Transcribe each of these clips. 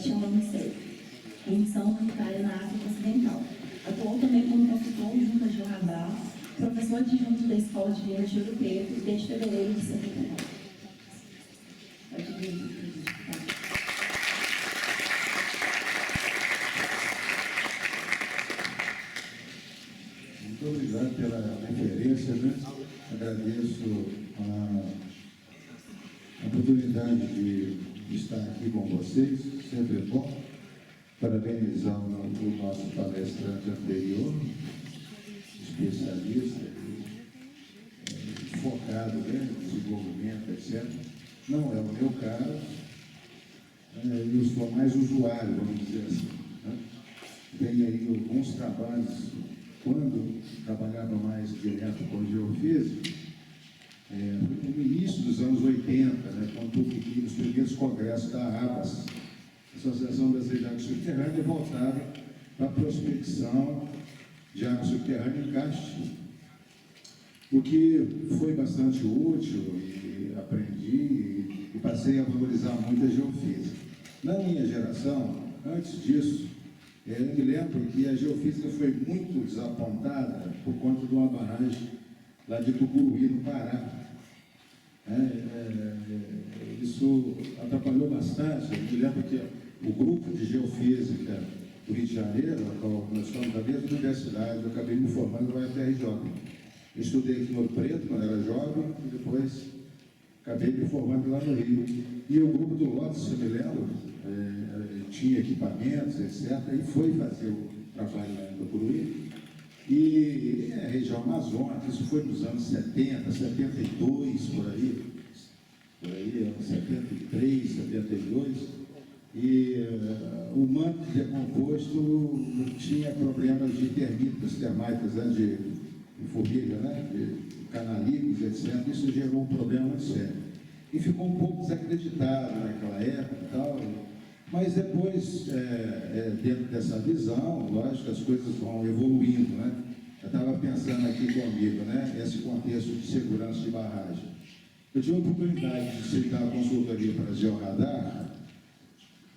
Ocean Unicef, em missão humanitária na África Ocidental. Atuou também como consultor junto a Gil Radar, professor adjunto da Escola de Viena de Ouro Preto desde fevereiro de 79. Muito obrigado pela referência, né? Agradeço a oportunidade de estar aqui com vocês, sempre é bom. Parabenizar o nosso palestrante anterior, especialista, focado, né, no desenvolvimento, etc. Não é o meu caso, eu sou mais usuário, vamos dizer assim. Né? Tenho aí alguns trabalhos, quando trabalhava mais direto com geofísica, no início dos anos 80, né, quando eu fiquei nos primeiros congressos da ABAS, Associação Brasileira de Água Subterrânea, voltada para a prospecção de água subterrânea em Castro, o que foi bastante útil e aprendi e passei a valorizar muito a geofísica. Na minha geração, antes disso, eu me lembro que a geofísica foi muito desapontada por conta de uma barragem lá de Tucuruí, no Pará. Isso atrapalhou bastante. Eu me lembro que o grupo de geofísica do Rio de Janeiro, nós estamos da mesma universidade, eu acabei me formando no UFRJ. Eu estudei aqui em Ouro Preto, quando era jovem, e depois acabei me formando lá no Rio. E o grupo do Lotus, eu me lembro, tinha equipamentos, etc., e foi fazer o trabalho lá em Tucuruí. E a região amazônica, isso foi nos anos 70, 72, por aí, 73, 72, e o manto decomposto tinha problemas de termitas, termitas, né, de formiga, né, de canalídeos, etc. Isso gerou um problema muito sério. E ficou um pouco desacreditado naquela época e tal. Mas depois, dentro dessa visão, lógico, as coisas vão evoluindo, né? Eu estava pensando aqui comigo, né? Esse contexto de segurança de barragem. Eu tive a oportunidade de aceitar a consultoria para a Georradar,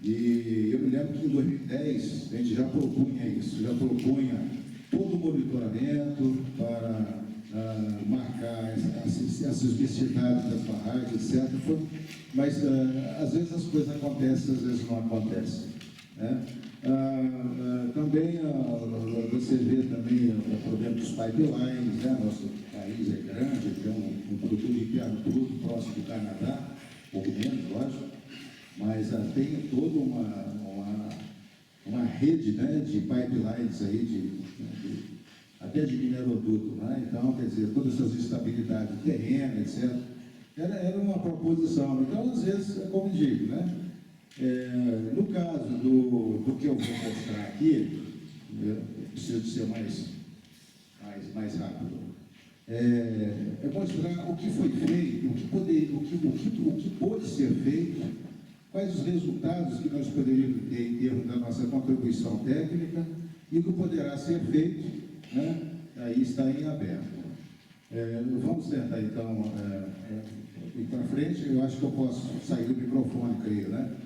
e eu me lembro que em 2010 a gente já propunha isso, já propunha todo o monitoramento para marcar as especificidades das barragens, etc. Mas às vezes as coisas acontecem, às vezes não acontecem. Né? Também você vê também o problema dos pipelines, né? Nosso país é grande, tem um produto interno bruto próximo do Canadá, pouco menos, lógico, mas tem toda uma rede, né, de pipelines aí, até de mineroduto, né? Então, quer dizer, todas essas instabilidades do terreno, etc. Era uma proposição. Então, às vezes, é como digo, né? No caso do que eu vou mostrar aqui, eu preciso de ser mais rápido. É mostrar o que foi feito, o que pode ser feito, quais os resultados que nós poderíamos ter em termos da nossa contribuição técnica e o que poderá ser feito, né? Aí está em aberto. Vamos tentar, então, ir para frente. Eu acho que eu posso sair do microfone, creio, né?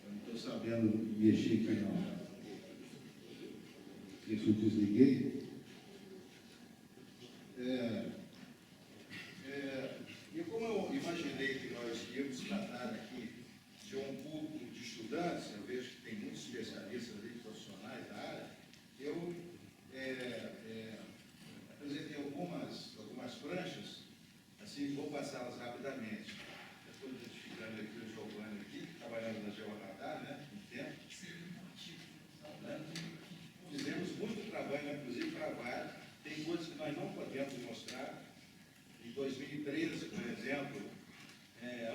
Eu não estou sabendo mexer aqui, não. Isso eu desliguei. E como eu imaginei que nós íamos tratar aqui de um público de estudantes, eu vejo que tem muitos especialistas ali, profissionais da área, eu apresentei algumas pranchas, assim, vou passá-las rapidamente. Eu estou identificando aqui o Giovanni aqui, trabalhando na Georradar, né, um tempo. Né? Fizemos muito trabalho, né, inclusive trabalho, tem coisas que nós não podemos mostrar. Em 2013, por exemplo,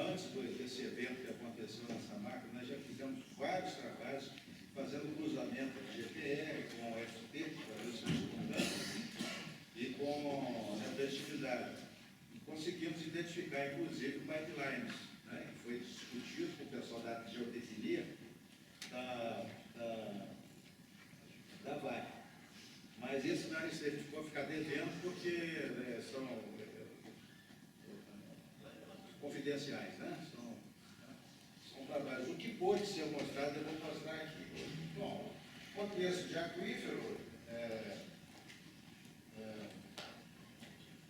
antes desse evento que aconteceu nessa máquina, nós já fizemos vários trabalhos fazendo cruzamento de GPR com o FT, para ver se e com a representatividade. Conseguimos identificar, inclusive, pipelines, né, que foi discutido com o pessoal da geotecnia da VAC. esclarecer, vou ficar devendo, porque são confidenciais, né? São trabalhos. O que pode ser mostrado, eu vou mostrar aqui. Bom, contexto de aquífero,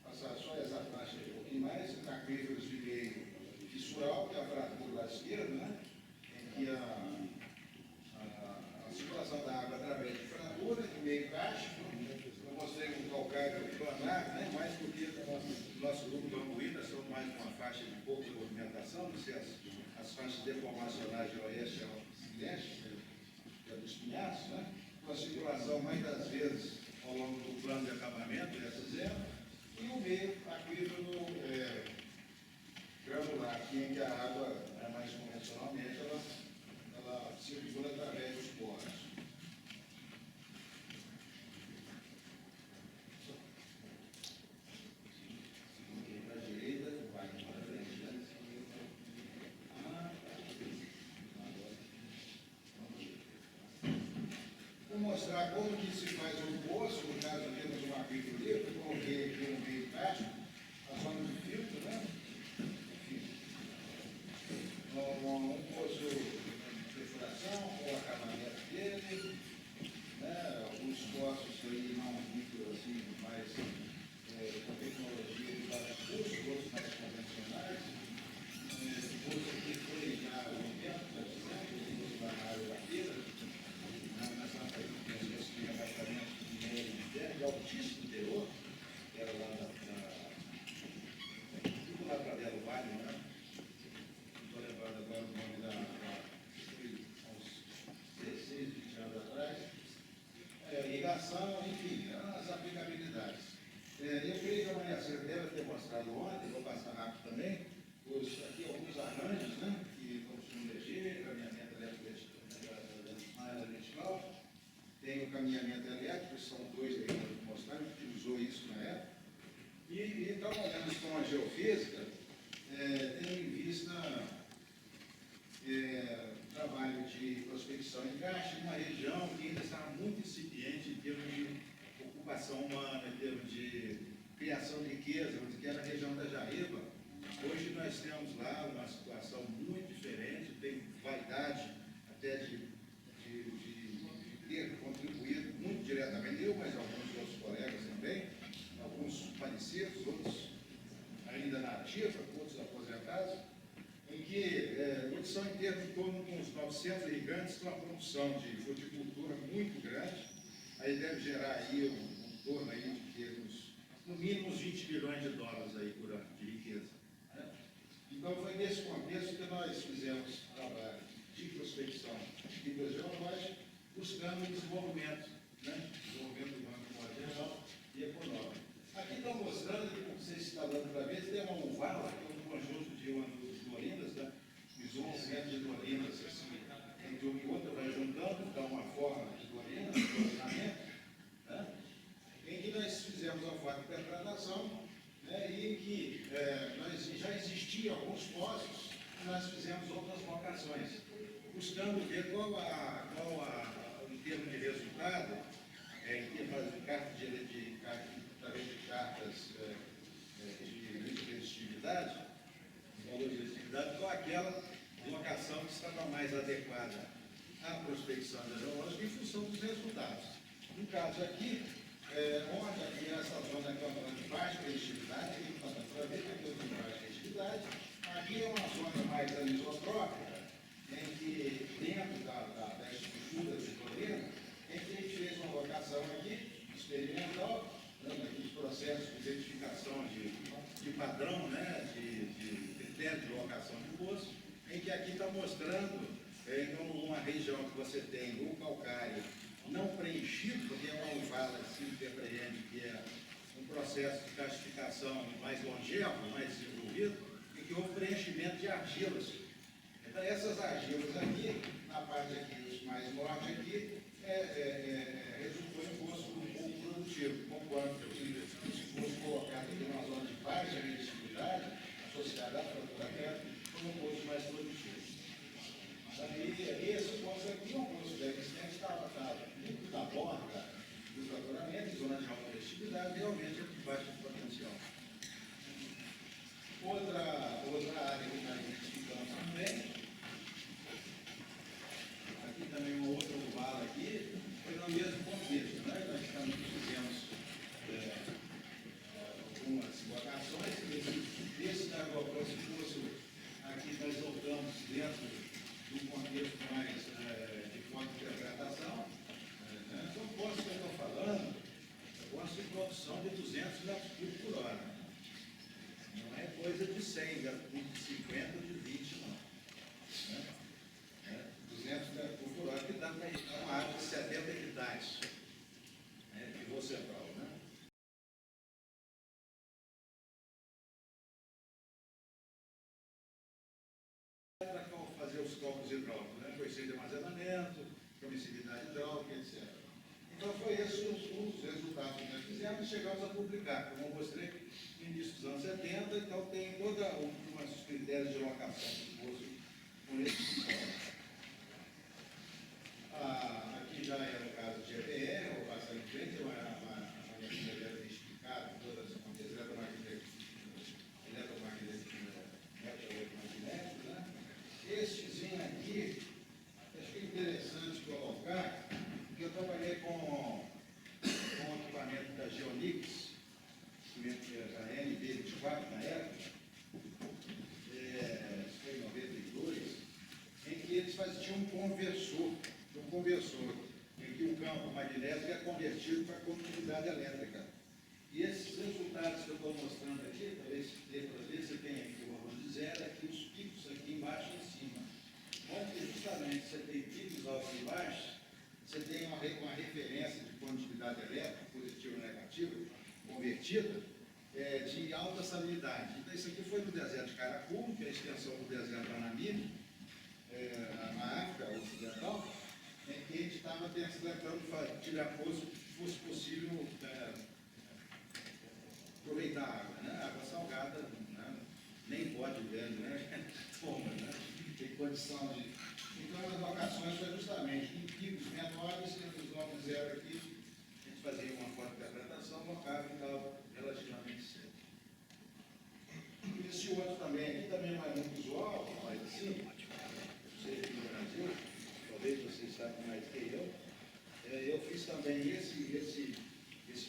passar só essa faixa um pouquinho mais, aquíferos de meio fissural, que é a fratura da esquerda, né? Em que a circulação da água através de fratura, de meio cástico. Eu mostrei um calcário planar, né? Mais porque o nosso grupo do Anguína são mais uma faixa de pouca movimentação, não sei as faixas deformacionais de oeste e ocidente, que é dos pinhaços, né? Uma circulação, mais das vezes, ao longo do plano de acabamento, zero, e o meio aquífero granular, aqui em que a água, mais convencionalmente, ela circula através dos poros. Para a direita, vai para frente, né? Vou mostrar como que se faz o poço, no caso temos um aquífero livre, coloquei aqui no meio tático, a zona de filtro, né? Um poço de perfuração, com o acabamento dele, né? Alguns poços aí não muito assim, mais com tecnologia de baixo custo, outros mais convencionais. O poço aqui foi já há um tempo, por exemplo, o poço da área da feira, de abaixamento de minério de terra, de altíssimo teor, que era lá tudo lá para Belo Vale, né? Não estou lembrando agora o nome uns 16, 20 anos atrás. Irrigação, enfim, as aplicabilidades. Eu creio que a Maria Cera deve ter mostrado ontem, vou passar rápido também, aqui alguns arranjos, né? Que consumem energia, caminhamento elétrico na área vertical. Tem o caminhamento elétrico, são dois aí que eu vou mostrar, a gente utilizou isso na época. E trabalhando com a geofísica, tendo em vista trabalho de prospecção e encaixe numa região que ainda está muito incipiente em termos de ocupação humana, em termos de criação de riqueza, que era a região da Jaíba. Hoje nós temos lá uma situação muito diferente, tem vaidade até de ter contribuído muito diretamente, eu, mas alguns outros colegas também, alguns parecidos, outros ainda na ativa, outros aposentados, em que eles são em termos de torno de uns 900 irrigantes, com uma produção de fruticultura muito grande, aí deve gerar aí um torno aí de termos, no mínimo uns 20 bilhões de dólares aí por ano de riqueza. Né? Então foi nesse contexto que nós fizemos trabalho de prospecção hidrogeológica, buscando desenvolvimento, né? Desenvolvimento do banco geral e econômico. Aqui estão mostrando, como vocês estão dando para ver, tem uma uvala, que é um conjunto de dolinas, né? Desenvolvimento de dolinas, assim, entre uma e outra, vai juntando, dá uma forma de dolina, de dolinamento, né? Em que nós fizemos a forma de interpretação, né? E em que já existiam alguns poços, e nós fizemos outras vocações, buscando ver qual em termos de resultado, em termos de cartas de resistividade, valor de resistividade, qual aquela locação que estava mais adequada à prospecção hidrológica em função dos resultados. No caso aqui, onde aqui essa zona que é uma zona de baixa resistividade, aqui está dando para ver que aqui é uma de baixa resistividade, aqui é uma zona mais anisotrópica, em que dentro da estrutura de dolina, em que a gente fez uma locação aqui, experimental, dando aqui os processos de identificação de padrão, né, de critério de locação de poço, em que aqui está mostrando, em uma região que você tem o calcário não preenchido, porque é uma uvala que se interpreende que é um processo de classificação mais longevo, mais desenvolvido, e que houve preenchimento de argilas. Então, essas argilas aqui, na parte aqui, mais norte aqui, resultou em poço um pouco produtivo, concordo se fosse colocado aqui numa zona de baixa resistividade, associada à fratura terra, foi um poço mais produtivo. Daí, esse poço aqui é um poço existente, estava muito da borda do fraturamento, em zona de alta produção de 200 metros cúbicos por hora. Não é coisa de 100 metros cúbicos, de 50 ou de 20, não. Né? 200 metros cúbicos por hora, que dá para irrigar uma área de 70 hectares. Pivô central, né? Para fazer os cálculos hidráulicos, né? Conhecer de armazenamento, permissividade hidráulica, etc. Então, foi esses os resultados que nós fizemos e chegamos a publicar. Como eu mostrei, no início dos anos 70, então tem todos os critérios de locação do poço com esse sistema. Aqui já era o caso de EPR, vou passar em frente, a minha filha deve ter explicado todas as contas eletromagnéticas, né? Estezinho aqui, acho que é interessante colocar, porque eu trabalhei com equipamento da Geonix, a NB24 na época, isso foi em 92, em que eles tinham um conversor, em que o campo magnético é convertido para condutividade elétrica. E esses resultados que eu estou mostrando aqui, talvez dê para ver, você tem aqui o valor de zero, aqui os picos aqui embaixo e em cima. Onde justamente você tem picos altos e baixos, você tem uma referência de condutividade elétrica, positiva ou negativa, convertida, de alta salinidade. Então, isso aqui foi no deserto de Caracu, que é a extensão do deserto da Namíbia, na África Ocidental, em que a gente estava tentando tirar poço que fosse possível aproveitar a água, né? A água salgada, né? Nem pode ver, né? Como, né? Tem condição de... Então, as locações foi justamente em picos menores, os novos zero aqui, a gente fazia uma fotointerpretação, locava e estava relativamente cedo. Esse outro também, aqui também não é muito usual, mas assim, não sei aqui no Brasil, talvez vocês saibam mais que eu fiz também esse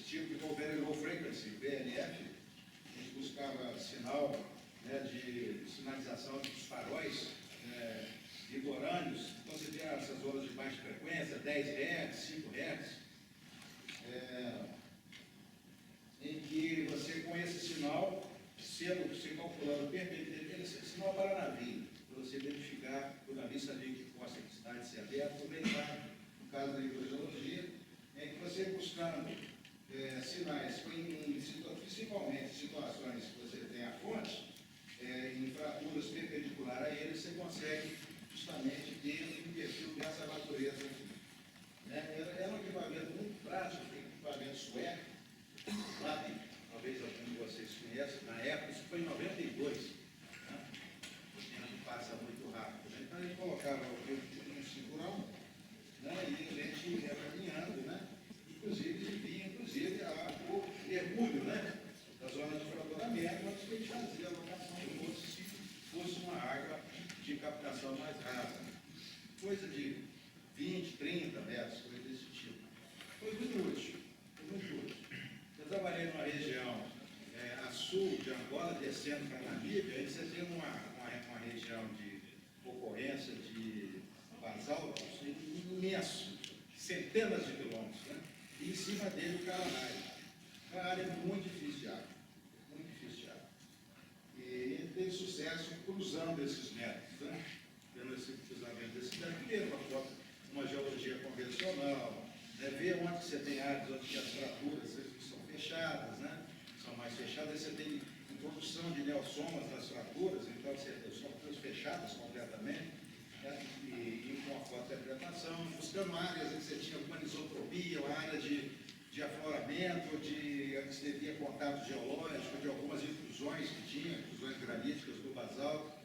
tipo que é o Very Low Frequency, VLF, a gente buscava sinal, né, de sinalização dos faróis litorâneos, então você tem essas zonas de baixa frequência, 10 Hz, 5 Hz, em que você com esse sinal, você calculando perpendicular, esse sinal para navio, para você verificar que o navio sabia que costa que está de ser aberto, aproveitar, no caso da hidrogeologia, em que você buscando sinais, principalmente situações que você tem a fonte, em fraturas perpendiculares a ele, você consegue justamente ter um perfil dessa natureza aqui. Era um equipamento muito prático, um equipamento sueco, talvez algum de vocês conheçam, na época, isso foi em 92, né? O tempo passa muito rápido, né? Então a gente colocava um cinturão, né? E a gente ia caminhando, né? Inclusive o mergulho, né? Da zona de fraturamento, onde a gente fazia a locação do poço se fosse uma água de captação mais rasa. Coisa de 20, 30 metros, coisa desse tipo. Foi muito útil, Eu trabalhei numa região a sul de Angola, descendo para a Namíbia, aí você tem uma região de ocorrência de basaltos imenso, centenas de quilômetros, né? E em cima dele o Kalahari. Uma área muito difícil de água, E ele teve sucesso cruzando esses métodos, né? Tendo esse cruzamento desses métodos, primeiro uma geologia convencional, né? Ver onde você tem áreas onde as fraturas são fechadas, né? São mais fechadas, você tem introdução de neossomas nas fraturas, então você tem as fraturas fechadas completamente, né? E com a fotointerpretação, buscando áreas em que você tinha uma anisotropia, uma área de afloramento, onde você teria contato geológico, de algumas intrusões que tinha, intrusões graníticas do basalto,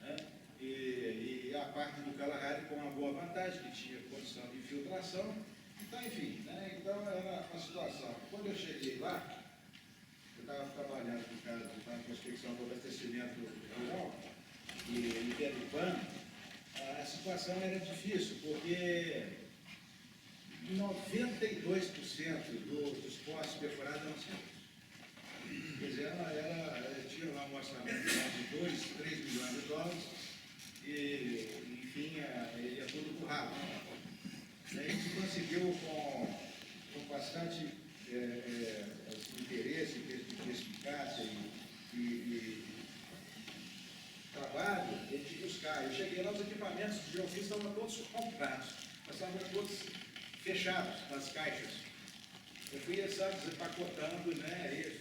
né? E a parte do Kalahari com uma boa vantagem, que tinha condição de infiltração. Então, enfim, né? Então era uma situação. Quando eu cheguei lá, eu estava trabalhando no caso de prospecção do abastecimento rural e derivando, a situação era difícil, porque 92% dos poços perfurados eram secos. Quer dizer, ela tinha lá um orçamento de 2, 3 milhões de dólares e, enfim, ia tudo por rápido. A gente conseguiu com bastante equipamentos de geofísica estavam todos comprados, mas estavam todos fechados nas caixas. Eu fui, sabe, desempacotando, né, isso,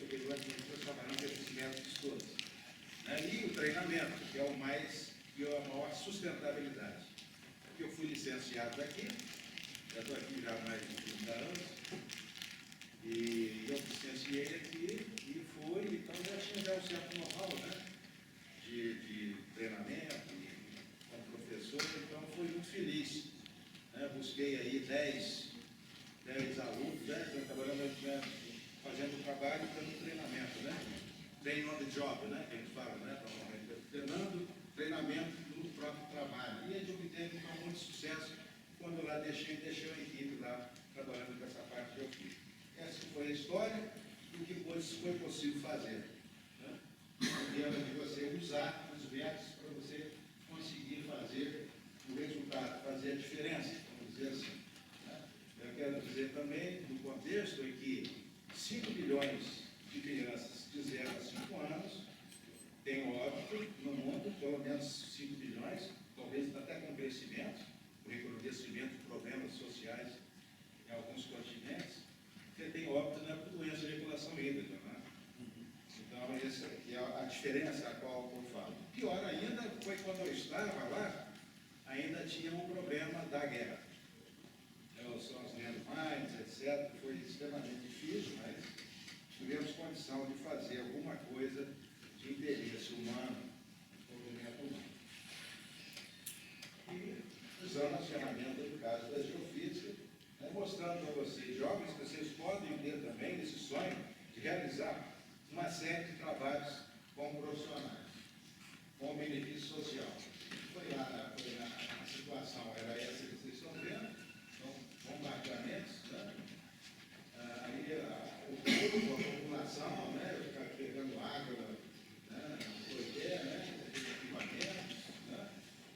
trabalhando esses métodos todos. Né, e o treinamento, que é o mais, que é a maior sustentabilidade. Porque eu fui licenciado daqui, já estou aqui já há mais de 30 anos, e eu licenciei aqui e fui, então já tinha já um certo know-how, né, de treinamento, como professor, então fui muito feliz. Né, busquei aí 10 alunos, trabalhando, né, fazendo trabalho e dando treinamento, né? Train on the job, né? Que a gente fala, né? Treinando, treinamento no próprio trabalho. E a gente obteve então, muito sucesso quando lá deixei a equipe lá trabalhando com essa parte que eu fiz. Essa foi a história do que foi possível fazer. Né? De você usar os métodos para você conseguir fazer o resultado, fazer a diferença, vamos dizer assim. Eu quero dizer também, no contexto em que 5 milhões de crianças de 0 a 5 anos têm óbito no mundo, pelo menos 5 milhões, talvez até com crescimento, por recrudescimento de problemas sociais em alguns continentes, você tem óbito na doença de regulação hídrica. Né? Então, essa é a diferença a qual eu falo. Pior ainda foi quando eu estava lá, ainda tinha um problema da guerra. São as landmines, etc. Foi extremamente difícil, mas tivemos condição de fazer alguma coisa de interesse humano, movimento humano. E usando as ferramentas do caso da geofísica, né, mostrando para vocês, jovens, que vocês podem ter também esse sonho de realizar uma série de trabalhos como profissionais, com benefício social. Foi lá, a situação era essa que vocês estão vendo. Bombardeamentos, né? Aí o povo, a população, né? Ficar pegando água, né? Equipamentos, né?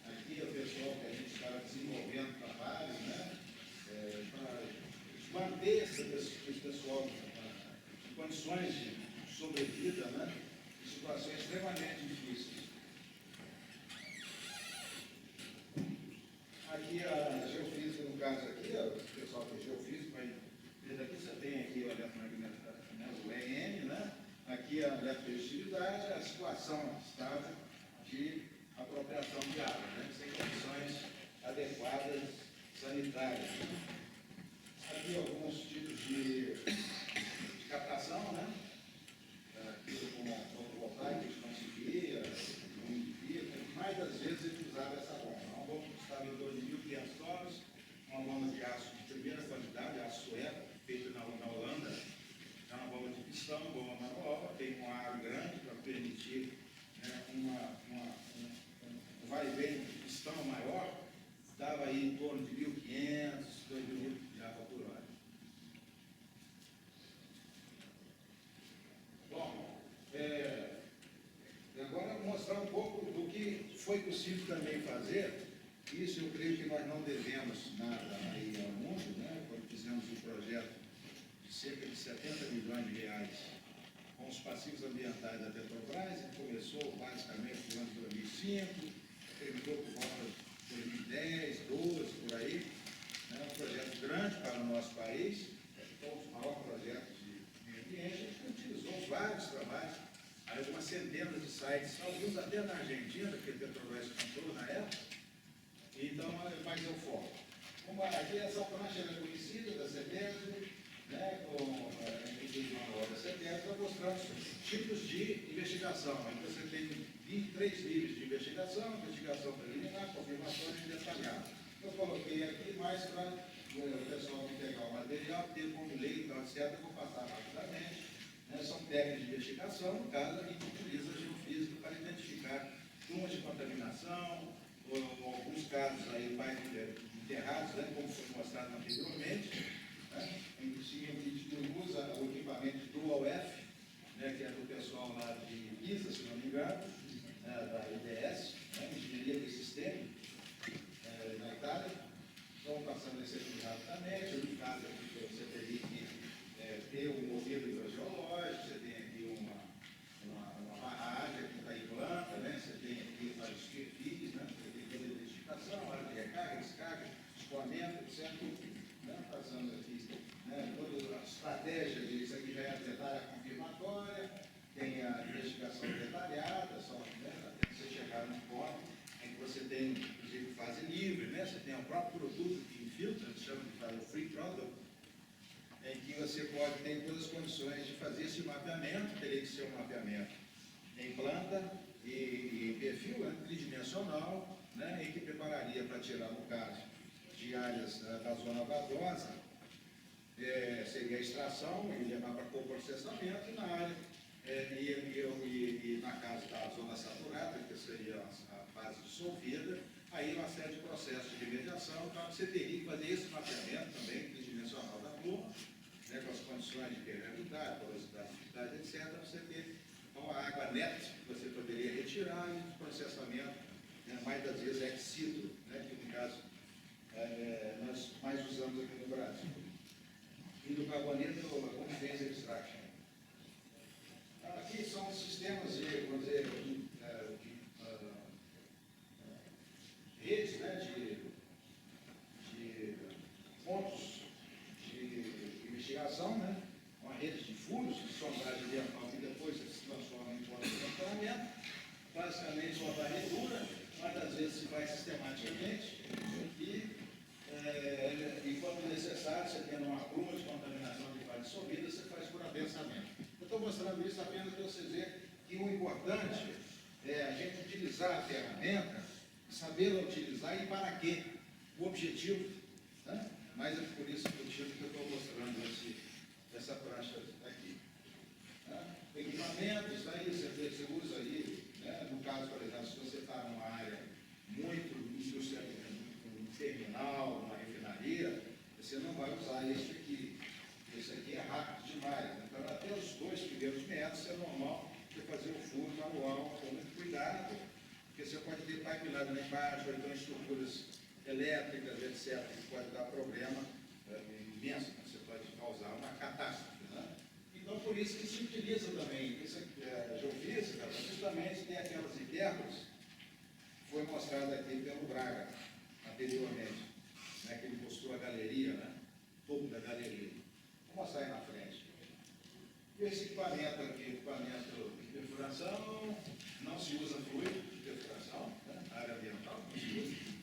Aqui é o pessoal que a gente estava desenvolvendo trabalhos, né? Para manter esse pessoal em condições de sobrevida, né? Em situações extremamente difíceis. Aqui a geofísica, no caso aqui, o pessoal que é geofísico, mas desde aqui você tem aqui o eletromagnetismo, né, o EM, né? Aqui a eletroestividade, a situação estável de apropriação de água, né? Sem condições adequadas sanitárias. Aqui alguns tipos de captação, né? Aqui com fotovoltaico, a gente conseguia, muito dia, mais das vezes ele usava essa bomba. Uma bomba que custava em torno de $1.500, uma bomba de aço de primeira qualidade, aço sueco, feita na Holanda. É uma bomba de pistão, bomba manual, tem um aro grande para permitir, né, um vai e vem de pistão maior, dava aí em torno de 1.500, 2.000 litros de água por hora. Bom, agora mostrar um pouco do que foi possível também fazer. Isso eu creio que nós não devemos nada aí ao mundo, né? Quando fizemos um projeto de cerca de 70 milhões de reais com os passivos ambientais da Petrobras, que começou basicamente no ano de 2005, terminou por volta de 2010, 12, por aí. É um projeto grande para o nosso país, é um dos maiores projetos de meio ambiente. A gente utilizou vários trabalhos, aí algumas centenas de sites, alguns até na Argentina, que a Petrobras comprou na época. Então, mas eu foco. Aqui essa prancha é conhecida da CETESB, né, com a obra CETESB, está mostrando tipos de investigação. Aí você tem 23 níveis de investigação preliminar, confirmação e detalhada. Eu coloquei aqui mais para o pessoal que pegar o material, ter como lei, então, etc., eu vou passar rapidamente. Né, são técnicas de investigação, no caso, a gente utiliza a geofísica para identificar zonas de contaminação, ou alguns casos aí mais enterrados, né, como foi mostrado anteriormente, né, a gente usa o equipamento Dual F, né, que é do pessoal lá de Pisa, se não me engano, né, da IDS, né, Engenharia de Sistema, na Itália. Estão passando esse aqui rapidamente. No caso aqui, você teria que ter um modelo hidrogeológico, você tem aqui uma barragem que está em planta, né, você tem aqui vários perfis, né, você tem toda a identificação, você tem todas as condições de fazer esse mapeamento, teria que ser um mapeamento em planta e perfil, né, tridimensional, né, e que prepararia para tirar, no caso, de áreas da zona vadosa, seria a extração e levar para coprocessamento, e na área, e na casa da zona saturada, que seria a fase dissolvida, aí uma série de processos de mediação, então você teria que fazer esse mapeamento também tridimensional da pluma, né, com as condições de permeabilidade, porosidade, etc., para você ter então, a água neta que você poderia retirar e o processamento, né, mais das vezes ex situ, né, que no caso nós mais usamos aqui no Brasil. E do carboneto, como fez extraction. Aqui são sistemas de, vamos dizer, redes, né, de pontos de investigação, né, uma rede de furos de sondagem ambiental que depois se transforma em pontos de monitoramento, basicamente uma varredura, mas às vezes se vai sistematicamente e quando necessário, você tendo uma pluma de contaminação de fase dissolvida, você faz por adensamento. Eu estou mostrando isso apenas para vocês verem que o importante é a gente utilizar a ferramenta, saber utilizar e para quê, o objetivo, né? Mas é por esse motivo que eu estou mostrando essa prancha aqui. Né? Equipamentos, aí você usa aí, né? No caso, por exemplo, se você está numa área muito industrial, um terminal, uma refinaria, você não vai usar esse aqui. Esse aqui é rápido demais. Então, até os 2 primeiros metros é normal você fazer o furo manual com muito cuidado, porque você pode ter pipeline lá embaixo, ou então estruturas elétricas, etc., que pode dar problema imenso, né? Você pode causar uma catástrofe. Né? Então, por isso que se utiliza também essa geofísica, justamente tem aquelas hipérboles que foi mostrado aqui pelo Braga, anteriormente, né? Que ele mostrou a galeria, né? Topo da galeria. Vou mostrar aí na frente. E esse equipamento aqui, equipamento de perfuração, não se usa fluido de perfuração, né? Na área ambiental, não se usa.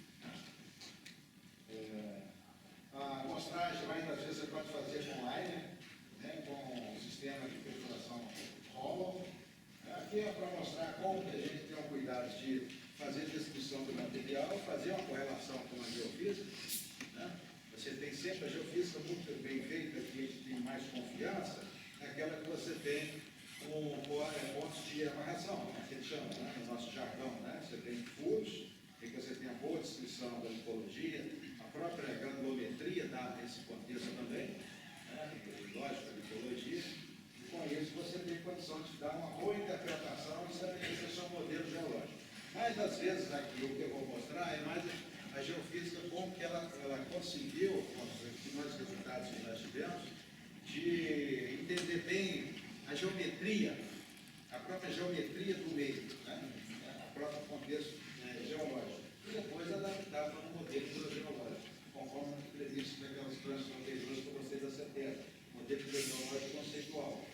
A amostragem, mais das vezes, você pode fazer com liner, né? Com um sistema de perfuração hollow. Aqui é para mostrar como que a gente tem o cuidado de fazer descrição do material, fazer uma correlação com a geofísica. Né? Você tem sempre a geofísica muito bem feita, que a gente tem mais confiança, é aquela que você tem com pontos de amarração, né? Que a gente chama, né? No nosso jargão, né? Você tem furos, em que você tem a boa descrição da lipologia, a própria granulometria dá esse contexto também, né? Lógico, a lipologia, e com isso você tem condição de dar uma boa interpretação e estabelecer seu modelo geológico. Mas às vezes aqui o que eu vou mostrar é mais a geofísica, como que ela conseguiu, com os resultados que nós tivemos, de entender bem a geometria, a própria geometria do meio, né? O próprio contexto geológico, e depois adaptar para um modelo hidrogeológico, conforme previsto naquelas pranchas anteriores que vocês acertaram, modelo hidrogeológico conceitual.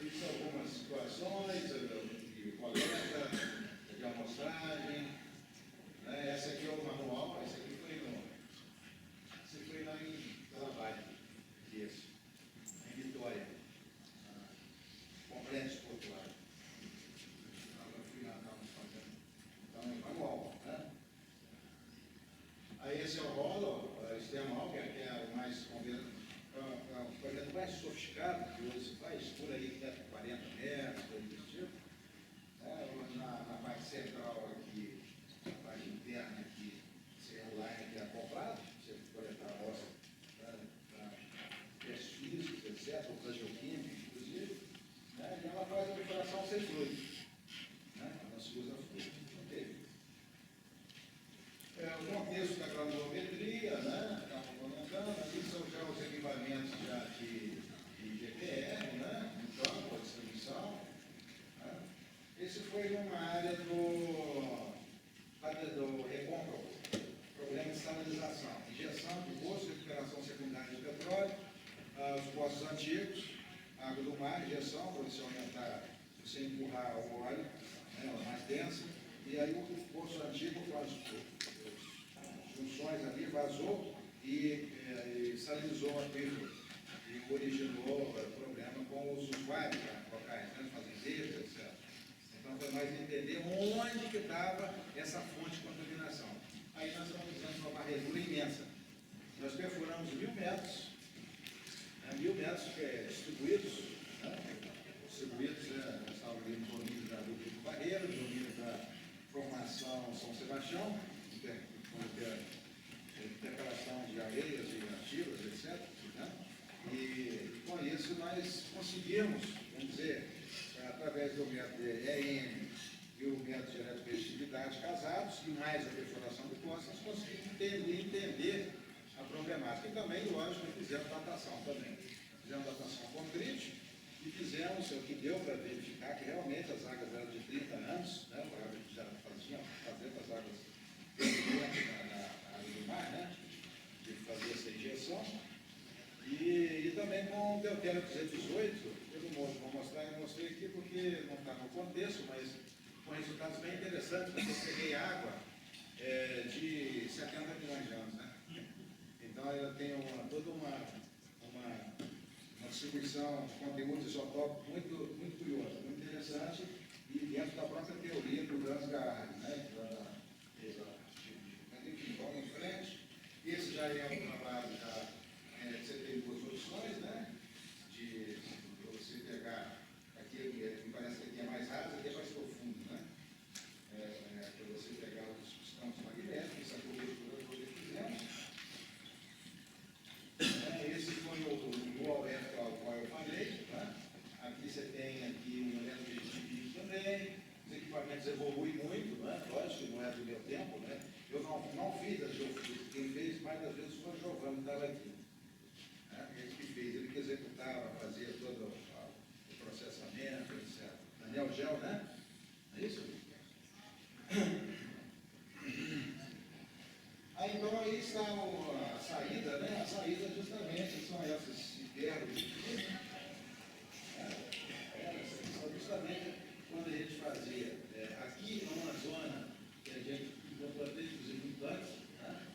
Isso são algumas situações de coleta, de amostragem. Essa aqui é o manual, esse aqui foi lá em Trabalho, isso, em Vitória, complexo portuário. Então, é manual, né? Aí esse é o rolo, extermal, que é o mais o projeto mais sofisticado, que hoje se faz por aí, até 40 metros, coisa desse tipo. Na parte central aqui, na parte interna aqui, esse online que é acoplado, você coletar a amostra para testes físicos, etc., ou para geoquímica, inclusive, né? E ela faz a perfuração sem fluido, né? Ela se usa fluido. Okay. O contexto da granulometria, né? Aqui são já os equipamentos já de GPR, né? Então, a distribuição. Né? Esse foi numa área do recôncavo, problema de salinização, injeção de poço, recuperação secundária de petróleo, os poços antigos, água do mar, injeção, para você aumentar, você empurrar o óleo, né, ela mais densa, e aí o poço antigo faz salinizou o aquífero e originou problema com os usuários locais, né, fazendeiros, etc. Então foi mais entender onde que estava essa fonte de contaminação. Aí nós estamos fazendo uma varredura imensa. Nós perfuramos 1.000 metros, 1.000 metros distribuídos, nós estávamos ali no domínio da Duque do Barreiro, no domínio da formação São Sebastião, intercalação de areias e argilas, etc. Né? E com isso nós conseguimos, vamos dizer, através do método EM e o método de eletrocondutívidade casados, e mais a perfuração de poços, nós conseguimos entender a problemática. E também, lógico, fizemos datação também. Fizemos datação com grid e fizemos o que deu para verificar que realmente as águas eram de 30 anos, né? O água já fazia as águas na água do mar, né? De fazer essa injeção. E também com o Deutério 218, eu não vou mostrar, eu mostrei aqui porque não está no contexto, mas com resultados bem interessantes, porque eu peguei água de 70 milhões de anos, né? Então ela tem toda uma distribuição de conteúdo isotôpico muito curiosa, muito interessante, e dentro da própria teoria do Gansgar, né? Enfim, vamos em frente. Esse já é um trabalho você tem duas opções, né? De você pegar aquele que parece que aqui é mais raso, aqui é mais profundo, né? Para você pegar os campos magnéticos, essa cobertura toda que fizemos. Esse foi o alerta ao qual eu falei, né? Aqui você tem um eletrodigitivo também, os equipamentos evoluem muito, né? Lógico que não é do meu tempo, né? Eu não fiz a geofísica, quem fez mais das vezes foi o Giovanni, que estava aqui. Ele que fez, ele que executava, fazia todo o processamento, etc. Daniel Gel, né? É isso? Então aí está a saída, né? A saída justamente são essas internas, são justamente quando a gente fazia aqui numa zona que a gente encontrou desde os imputantes, né?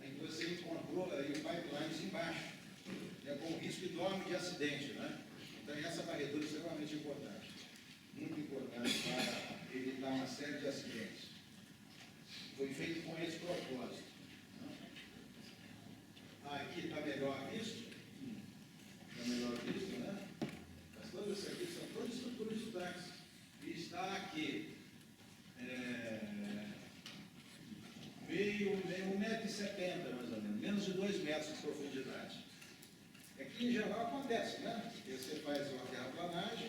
Aí você encontrou aí o pipelines embaixo, com risco enorme de acidente, né? Então essa varredura é extremamente importante, muito importante para evitar uma série de acidentes. Foi feito com esse propósito. Aqui está melhor visto, né? Mas todas essas aqui são todas estruturas de táxi. E está aqui 1,70 m mais ou menos, menos de 2 metros de profundidade. Aqui em geral acontece, né? Porque você faz uma terraplanagem,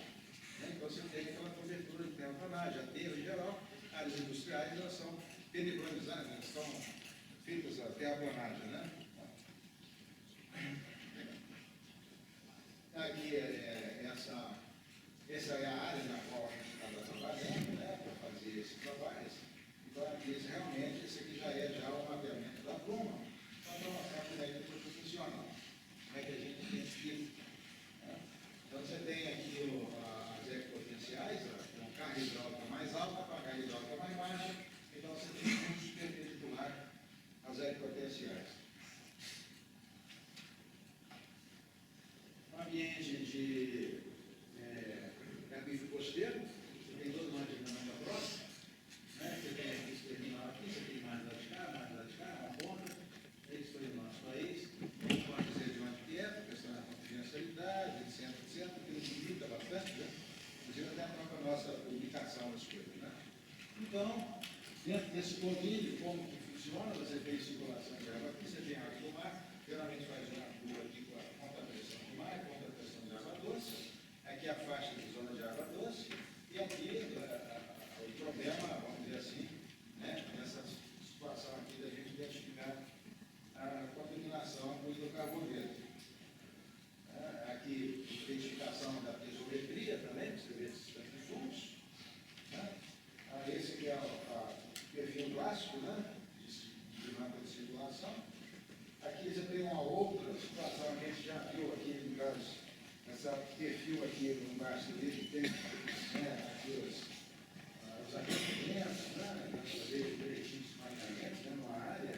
né? Então você tem aquela cobertura de terraplanagem, aterro em geral, áreas industriais elas são tenebronizadas, elas são feitas a terraplanagem, né? Aqui essa é a área na qual a gente estava trabalhando, né, para fazer esse trabalho. Então, aqui, esse aqui já é o mapeamento da pluma, para mostrar como é que isso funciona, como é que a gente identifica. Né? Então, você tem aqui as ecopotenciais, com carga hidráulica mais alta, com a carga hidráulica mais baixa, então você tem um fluxo perpendicular às ecopotenciais. Ambiente de aquífero costeiro, você tem toda uma dinâmica próxima, né? Você tem aqui esse terminal aqui, você tem mais lá de cá, uma ponta, esse foi o nosso país, pode dizer de onde que é, a questão da confidencialidade, etc, que nos limita bastante, né? Inclusive até a própria nossa publicação das coisas, né? Então, dentro desse domínio, como que funciona, você tem circulação de água aqui, você tem água do mar, geralmente faz uma curva aqui com a contaminação do mar, contaminação de água doce, aqui a faixa de zona de água doce, e aqui o problema, vamos dizer assim, né, nessa situação aqui da gente identificar a contaminação com hidrocarboneto. Aqui, identificação da piezometria também, você vê esses fluxos. Né? Esse aqui é o perfil clássico, né, de mapa de circulação. Aqui você tem uma outra situação que a gente já viu aqui, no caso, esse perfil aqui embaixo dele, tem aqui os aquecimentos, né? Fazer direitinho os marcamentos, né? Numa área,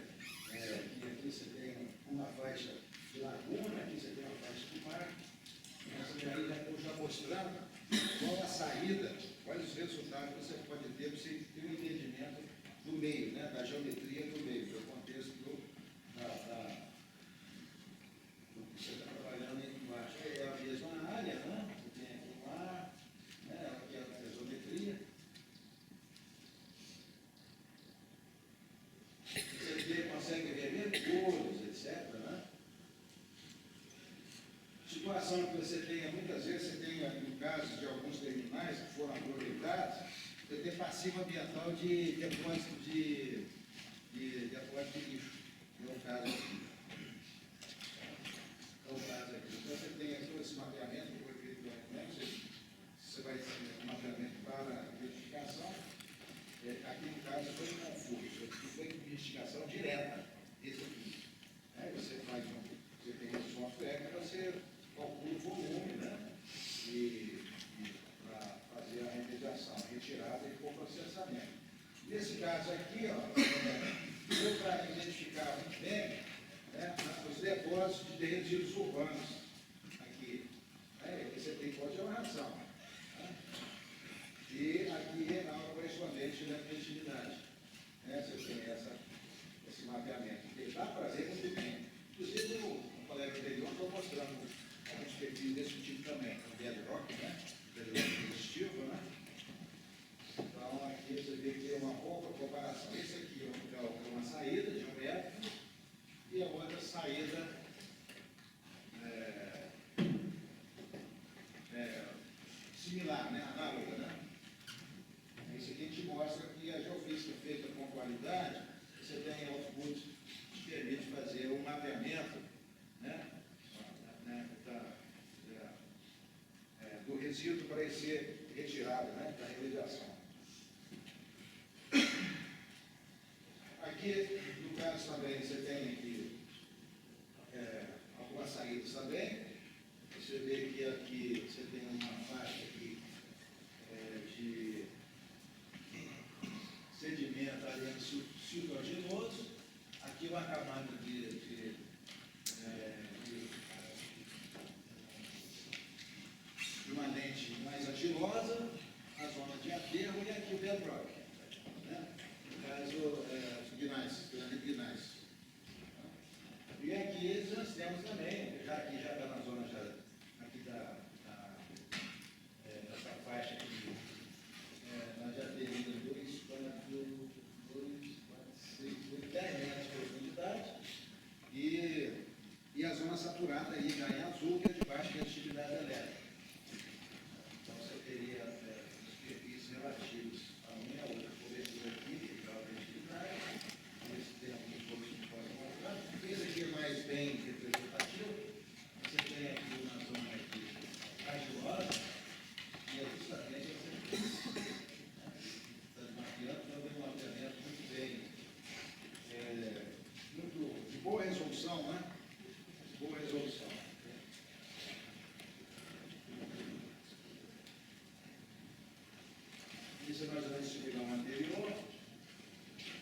aqui você tem uma faixa de largura meio, né, da geometria do meio, do contexto do que você está trabalhando aí embaixo. É a mesma área, né? Você tem aqui um ar, né? Aqui é a geometria. Você consegue ver mergulhos, etc., né? Situação que você tenha, muitas vezes você tem, no caso de alguns terminais que foram aproveitados, você tem passivo ambiental de depósito de lixo. É o caso aqui. É o caso aqui. Então você tem aqui esse mapeamento que foi feito pelo documento, você vai ter um mapeamento para identificação. Aqui no caso foi confuso, aqui foi investigação direta, esse aqui. Aí você faz você tem esse software que você calcula o volume, né? E para fazer a remediação, a retirada e o processamento. Nesse caso aqui, ó, deu para identificar muito bem, né, os depósitos de resíduos urbanos. Aqui. Aqui você tem pode de amarração. Né? E aqui na hora correspondente da criatividade. Né? Você tem esse mapeamento. Ele dá para ver muito bem. Inclusive, o colega anterior estou mostrando alguns perfis desse tipo também. O bedrock, né? Bedrock positivo, né? Então, aqui você vê que tem uma pouca comparação. Esse aqui é uma saída de um metro e a outra saída similar, né? Análoga, né? Esse aqui te mostra que a geofísica feita com qualidade, você tem output que permite fazer um mapeamento, né? Do resíduo para ele ser retirado, né? Da remediação. Aqui, no caso também, você tem aqui algumas saídas também. Você vê que aqui você tem uma faixa aqui de sedimento ariano silvaginoso. Aqui uma camada de uma lente mais argilosa, a zona de aterro e aqui o bedrock. Né? No caso, granito gneiss. E aqui nós temos também, já está na zona aqui dessa faixa aqui, nós já teríamos 10 metros de profundidade e a zona saturada aí já em azul, que é de baixa reatividade elétrica. Então você teria os perfis relativos a uma e a outra cobertura aqui, de alta reatividade, esse termo que todos podem mostrar. Esse aqui é mais bem representativo. Você tem aqui uma zona aqui argilosa, e é justamente essa aqui. Está mapeando, então tem um mapeamento muito bem, muito de boa resolução, né? Boa resolução. Isso é mais ou menos o bilhão anterior.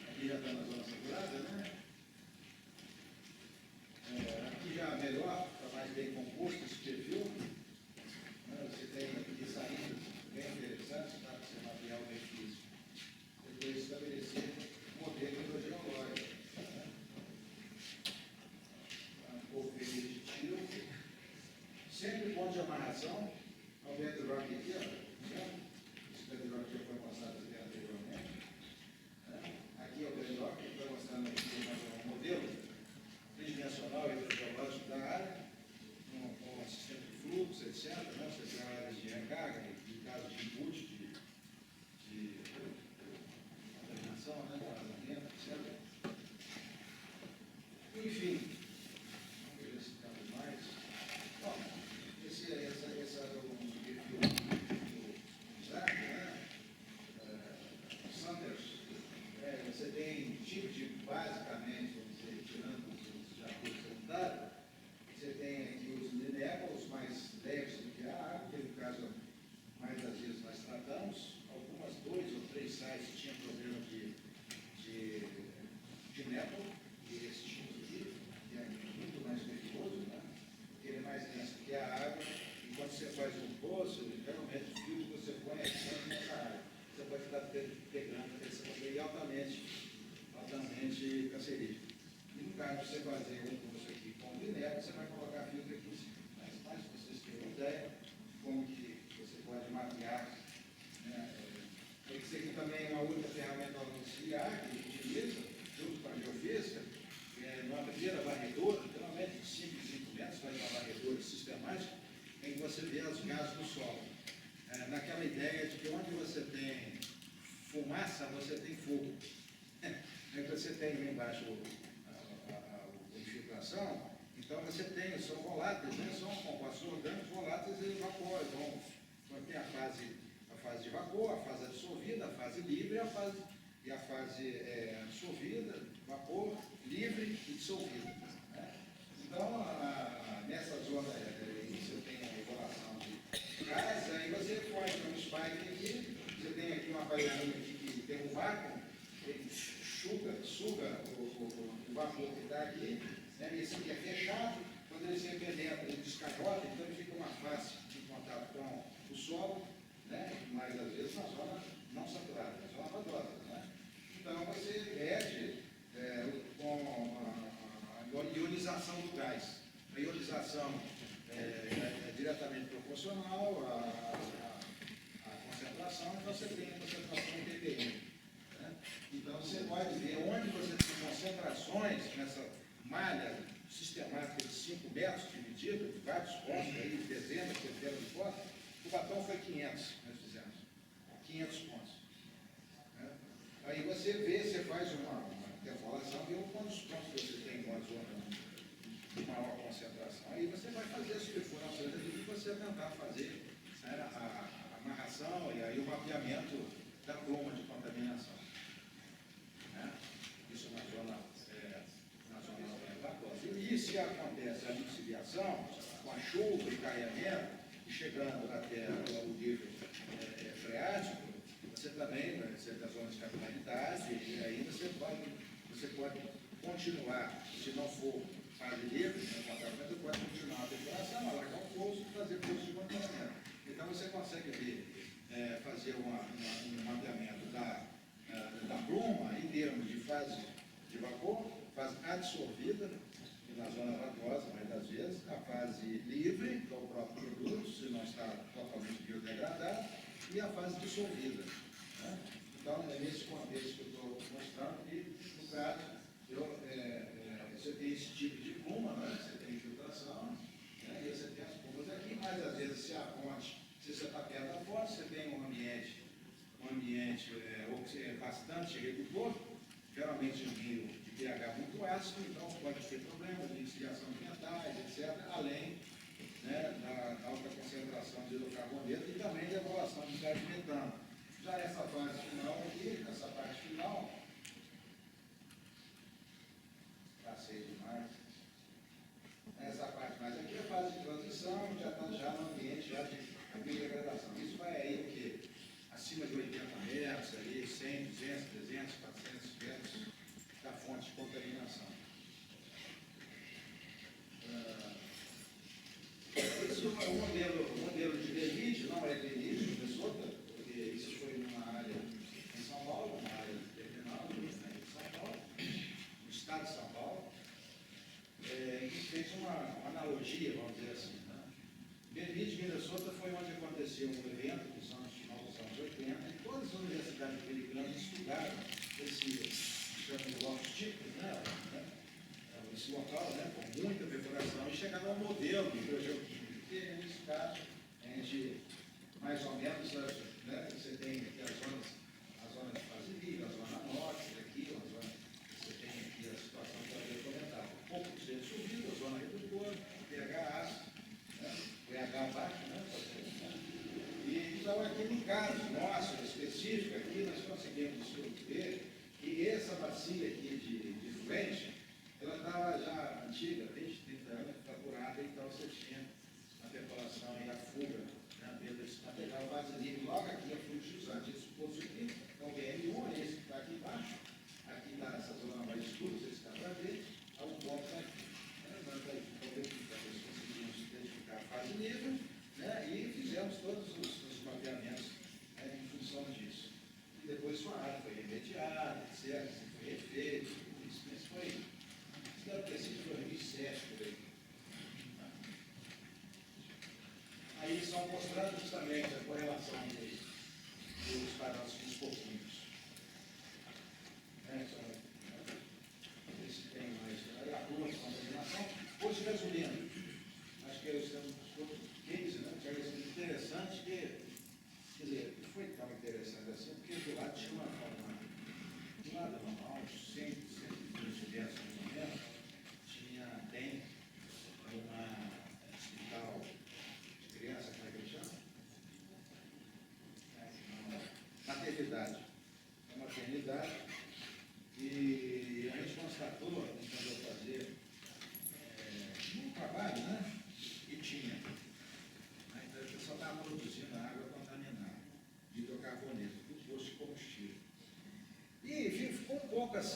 Aqui já está na zona saturada, né? Aqui já melhor, está mais bem composto esse perfil. Você tem aqui saídas bem interessantes, tá? Para você mapear o benefício. Depois estabelecer modelo hidrogeológico. Um pouco repetitivo. Sempre ponto de amarração. Ao bedrock aqui, ó. Esse bedrock já foi mostrado aqui anteriormente. Aqui é o bedrock, que vai mostrando aqui um modelo tridimensional hidrogeológico da área, com sistema de fluxo, etc. Né? Você tem áreas de recarga, em caso de input, de contaminação, né? Vazamento, etc. Enfim, vamos ver se temos mais. Bom, esse é o perfil do Isaac, né? Sanders. Você tem tipo de, basicamente, vamos dizer, tirando os de acordo sanitário, você tem aqui os minévolos mais leves do que a água, que no caso, mais das vezes nós tratamos. Algumas 2 ou 3 sites tinham problema de népolo, e esse tipo aqui, que é muito mais perigoso, né? Porque ele é mais denso que a água, e quando você faz um poço, geralmente o filtro que você põe é sempre nessa área. Você pode estar pegando esse poder altamente cancerígeno. E no caso de você fazer um curso aqui com o Dineco, você vai colocar filtro aqui em cima. Mas se vocês terem uma ideia, como que você pode mapear, né? Esse aqui também é uma outra ferramenta auxiliar que a gente utiliza, junto com a geofísica, numa primeira varredora, geralmente de 5 em 5 metros, faz uma varredora sistemática, em que você vê os gases do solo. Naquela ideia de que onde você tem fumaça, você tem fogo. Aí você tem lá embaixo a infiltração, então você tem, são voláteis, né? São compostos orgânicos voláteis e evaporam. Então tem a fase de vapor, a fase dissolvida, a fase livre e a fase dissolvida, vapor, livre e dissolvida. Né? Então, nessa zona você tem a regulação de gás, aí você põe um spike aqui, você tem aqui uma baianinha aqui que tem um vácuo, ele suga o vapor que está aqui, né? Esse aqui é fechado, quando ele se penetra, ele descarrota, então ele fica uma face de contato com o solo, né? Mas às vezes na zona não saturada, na zona vadosa. Né? Então você mede com a ionização do gás. A ionização é diretamente proporcional à concentração, então você tem a concentração em ppm. Né? Então você pode ver onde você tem concentrações nessa malha sistemática de 5 metros dividida, de vários postos, aí, dezenas, centenas de postos. O batom foi 500, nós fizemos, 500 pontos. Né? Aí você vê, você faz uma interpolação, vê quantos pontos você tem em uma zona de maior concentração. Aí você vai fazer as perfurações e você tentar fazer, né, a amarração e aí o mapeamento da pluma de contaminação. Né? Isso na zona vaposa. E se acontece a lixiviação, com a chuva e carregamento, chegando até o nível freático, você também vai ser da zona de capilaridade, e aí você pode continuar, se não for fase livre, você pode continuar a perfuração, alargar um poço e fazer poço de contaminamento. Então você consegue ver, fazer um mapeamento da pluma em termos de fase de vapor, fase absorvida, na zona vaposa, mas às vezes a fase livre, que é o próprio produto, se não está totalmente biodegradado, e a fase dissolvida. Né? Então, é nesse contexto que eu estou mostrando que, no caso, você tem esse tipo de pluma, né? Você tem infiltração, né? E você tem as plumas aqui, mas às vezes se a fonte, se você está perto da fonte, você tem um ambiente bastante redutor, geralmente um rio de pH muito ácido, então pode ter problemas de desviação ambientais, etc., além, né, da alta concentração de hidrocarboneto e também da evaluação de gás de metano. Já essa fase final aqui, essa parte final, passei demais. Essa parte mais aqui é a fase de transição, já está já no ambiente já de biodegradação. Isso vai aí o quê? Acima de 80 metros, ali, 100, 200, 300, 400 metros da fonte de contaminação. Isso é um modelo de DELID, não é DELID, Minnesota, porque isso foi numa área em São Paulo, uma área terminal em São Paulo, no estado de São Paulo, que fez uma analogia, vamos dizer assim. Né? DELID, Minnesota, foi onde aconteceu um evento nos anos 80, e todas as universidades americanas estudaram chamamos blocos típicos, né? Esse local, né? Com muita perfuração, e chegaram ao modelo de biogeoquímica, que nesse caso, a gente, mais ou menos, né? Você tem aqui a zona de fase livre, a zona norte, aqui, você tem aqui a situação que eu havia comentado. Um pouco de ser subido, a zona redutora, pH ácido, né? pH baixo, né? E então, aqui no caso nosso específico, aqui nós conseguimos ver que essa bacia aqui de fluente, ela estava já antiga, 20, 30 anos, fraturada, então você tinha a percolação e a fuga, né, desse material base livre, logo aqui a fluxo usante.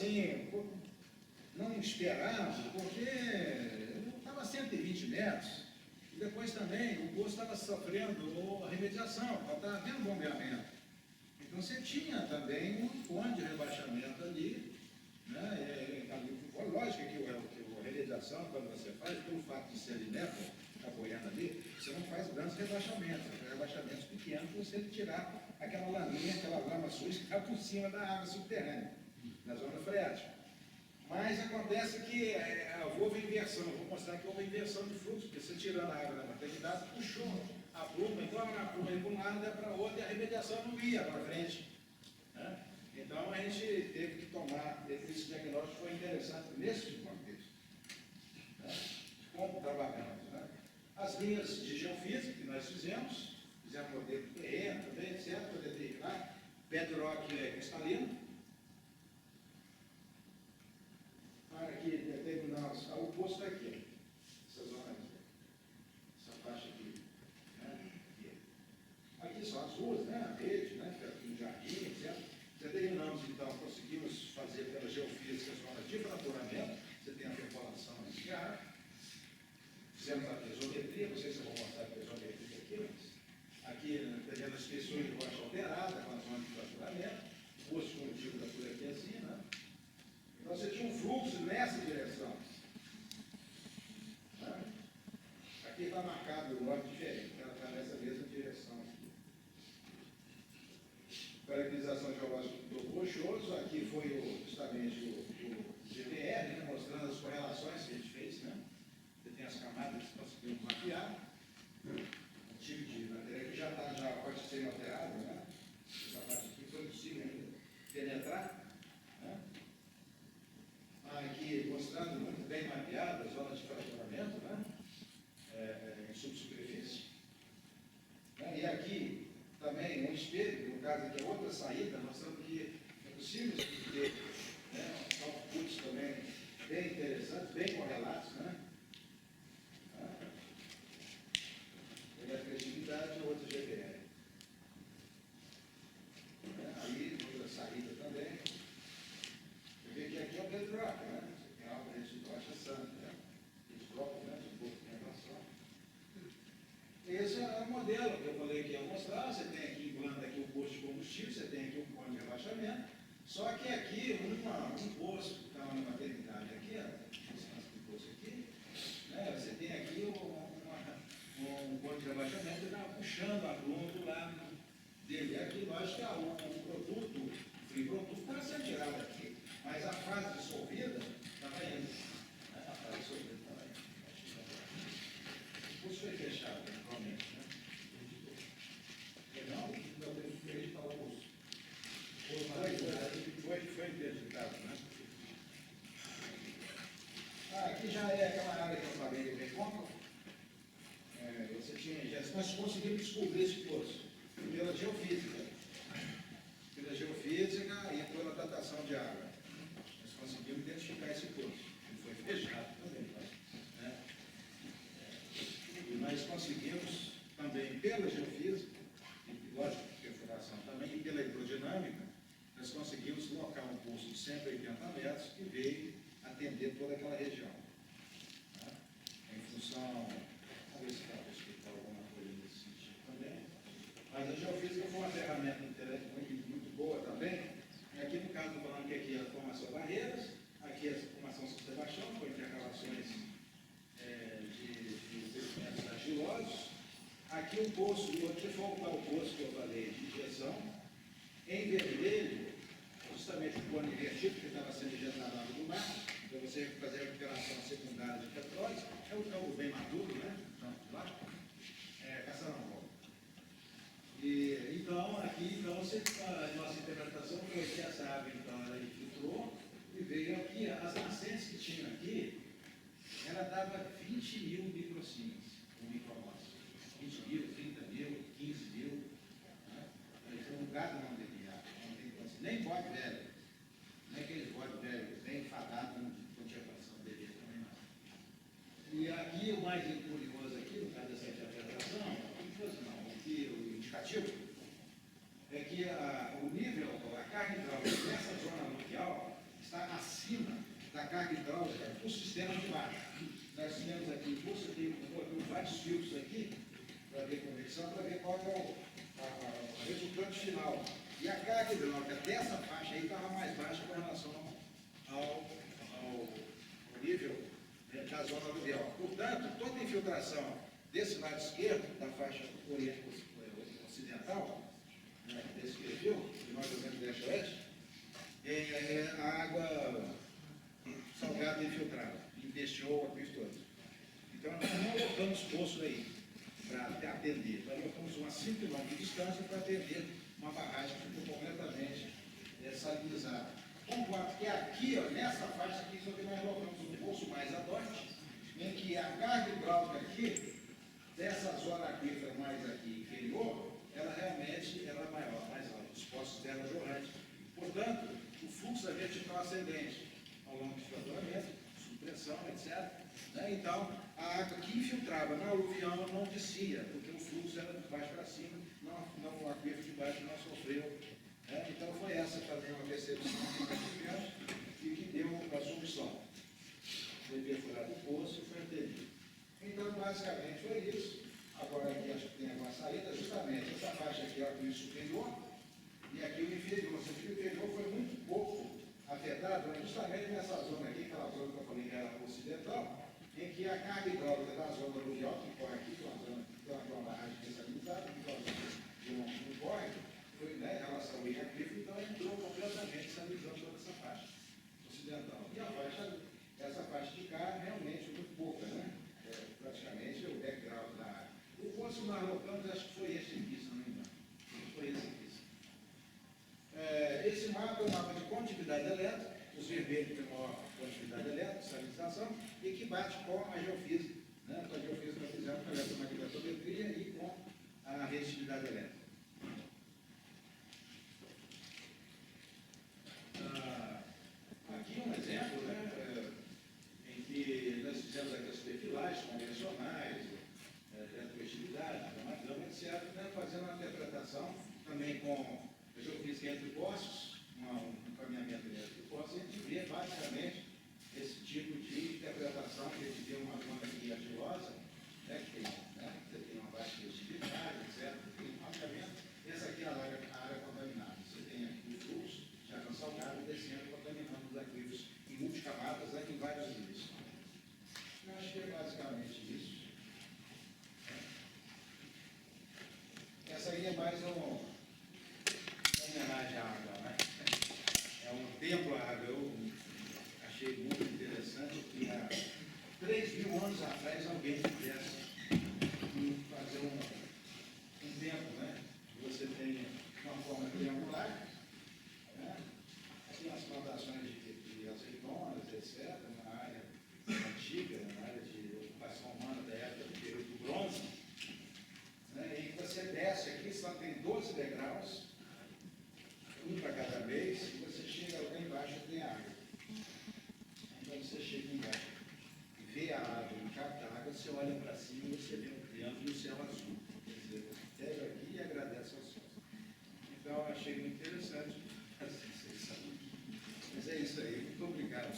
assim, não esperando, porque estava a 120 metros, e depois também o poço estava sofrendo a remediação, estava havendo bombeamento. Então você tinha também um ponto de rebaixamento ali, né? Lógico que a remediação, quando você faz, pelo fato de ser ali neto, apoiando ali, você não faz grandes rebaixamentos, você faz rebaixamentos pequenos para você tirar aquela laminha, aquela lama suja que está por cima da água subterrânea, na zona freática. Mas acontece que houve inversão, vou mostrar que houve inversão de fluxo, porque você tirando a água da maternidade, puxou a pluma, então a pluma ia para um lado, ia para o outro, e a remediação não ia para frente. Né? Então a gente teve que tomar, esse diagnóstico foi interessante nesse contexto. Né? Como trabalhamos. Né? As linhas de geofísica que nós fizemos modelo de terreno também, etc., para determinar bedrock cristalino. Aqui determinamos, o poço está aqui, essa zona aqui, essa faixa aqui. Né? Aqui são as ruas, né? A rede, né? Aqui no jardim, etc. Determinamos, então, conseguimos fazer pela geofísica as zonas de fraturamento, você tem a percolação de água. Fizemos a pesometria, não sei se eu vou mostrar a pesometria aqui, mas aqui pegando a espessura de rocha alterada, com a zona de fraturamento, o poço contínuo da Furiaquezina. Então você tinha um fluxo nessa direção. Aqui está marcado o norte diferente, ela está nessa mesma direção aqui. Caracterização geológica do rochoso, aqui foi justamente o GPR, né, mostrando as correlações que a gente fez, né? Você tem as camadas que conseguimos mapear. O tipo de matéria que já pode ser alterado, né? Essa parte aqui foi possível ainda penetrar. Né? Aqui mostrando muito bem mapeado a zona de fraturamento, né? Em subsuperfície. Né? E aqui também um espelho, no caso aqui é outra saída, mostrando que é possível ter, né, outputs também bem interessantes, bem correlatos, né? Eletricidade e outro GPR. Aí outra saída também. Você vê que aqui é o bedrock, né? Você tem algo dentro de rocha santa, né? Eles trocam, né? Um pouco de relação. Esse é o modelo que eu falei que ia mostrar. Você tem aqui em planta aqui um posto de combustível, você tem aqui um ponto de rebaixamento. Só que aqui um posto que estava na maternidade aqui, ó, posto aqui, né? Você tem aqui um ponto de rebaixamento que estava puxando a pluma do lado dele. Aqui, lógico que o produto, o free produto estava sendo tirado aqui, mas a fase dissolvida estava indo. A fase dissolvida estava indo. O curso foi fechado, naturalmente. Né? Não, não tem diferente para o curso. Foi interditado, né? Aqui já é aquela área que eu falei de Recôncavo. Nós conseguimos descobrir esse poço pela geofísica. Pela geofísica e pela datação de água. Nós conseguimos identificar esse poço. Ele foi fechado também. Né? E nós conseguimos também pela geofísica, e lógico, perfuração também, e pela hidrodinâmica, nós conseguimos colocar um poço de 180 metros que veio atender toda aquela região. Né? Em função, vamos ver se está explicar alguma coisa nesse sentido também. Mas a geofísica foi uma ferramenta muito boa também. E aqui no caso, estou falando que aqui é a formação de barreiras, aqui é a formação de Sebastião, com intercalações de sedimentos argilosos. Aqui o poço, aqui foi o poço que eu falei de injeção. Em vermelho, justamente o cone invertido, que estava sendo injetado na água do mar, para você fazer a recuperação secundária de petróleo, é o campo bem maduro, né? Lá, Caçarambo. E então, aqui, então, a nossa interpretação foi que essa água, então, ela infiltrou e veio aqui, as nascentes que tinham aqui, ela dava 20 mil microsiemens, ou micromols. 20 mil, 30 mil, 15 mil. Né? Então, o gado não devia, não tem condição. Nem bode velho, nem aqueles bode velho, bem enfadados, não tinha condição de beber também não. E aqui, o mais curioso aqui, no caso dessa interpretação, o indicativo, é que o nível, a carga hidráulica nessa zona aluvial está da carga hidráulica para o sistema de baixo. Nós temos aqui, vários filtros aqui, para ver convecção, para ver qual é o resultante final. E a carga hidráulica dessa faixa aí estava mais baixa com relação ao nível da zona aluvial. Portanto, toda a infiltração desse lado esquerdo, da faixa ocidental, desse perfil, de mais ou menos deste oeste, a água salgada infiltrada, investiu o aquífero todo. Então, nós não colocamos poço aí para atender, nós colocamos umas 5 km de distância para atender uma barragem que ficou completamente salinizada. Concordo que aqui, ó, nessa faixa aqui, só que nós colocamos um poço mais a norte, em que a carga hidráulica aqui, dessa zona aquífera mais aqui inferior, ela realmente era maior, mais alta, os poços dela jorrantes. Portanto, o fluxo da vertical ascendente ao longo do filtramento, supressão, etc. Né? Então, a água que infiltrava na aluvião não descia, porque o fluxo era de baixo para cima, não o aquífero de baixo não sofreu. Né? Então, foi essa também uma percepção que nós tivemos e que deu a solução. Foi perfurado o poço e foi atendido. Então, basicamente, foi isso. Agora, aqui acho que tem alguma saída, justamente essa faixa aqui é o aquífero superior e aqui o inferior. O inferior foi muito pouco afetado, mas justamente nessa zona aqui, aquela zona que eu falei que era ocidental, em que a carga hidráulica da zona aluvial, que corre aqui, que é uma zona que tem uma barragem dessalinizada, que não corre, foi, né, em relação ao aquífero, então entrou completamente salinizando toda essa faixa ocidental. E a faixa, essa faixa de cá, realmente muito pouca, né? Praticamente o background da área. O poço que nós colocamos, acho que foi esse aqui, se não me engano. Foi esse aqui. Esse mapa é um mapa de condutividade elétrica, os vermelhos têm maior condutividade elétrica, salinização, e que bate com a geofísica. Né? Com a geofísica nós fizemos com a eletromagnetometria e com a resistividade elétrica. Aqui um exemplo, né, em que nós fizemos aqui as perfilagens convencionais, eletroestividade, gama, etc., né, fazendo uma interpretação também com a geofísica entre poços, um caminhamento entre poços, e a gente vê basicamente esse tipo de interpretação que a gente vê uma zona aqui argilosa, né, que tem, né, você tem uma baixa resistividade, etc., tem um mapeamento. Essa aqui é a área contaminada. Você tem aqui o fluxo de água salgada descendo, contaminando os aquíferos em multicamadas, né, em vários níveis. Eu acho que é basicamente isso. Essa aí é mais uma homenagem à água, né? É um templo à água. Eu achei muito interessante que há 3.000 anos atrás alguém pudesse fazer um templo, né? Você tem uma forma triangular, né? Aqui as plantações de azeitonas, etc., na área antiga, na área de ocupação humana da época do período do bronze, né? E você desce aqui, só tem 12 degraus, um para cada vez, e você chega lá embaixo e tem água. Então você chega embaixo e vê a água, e capta a água, você olha para cima e você vê um triângulo e o céu azul. Quer dizer, você pega aqui e agradece aos céus. Então eu achei muito interessante. Mas é isso aí, muito obrigado.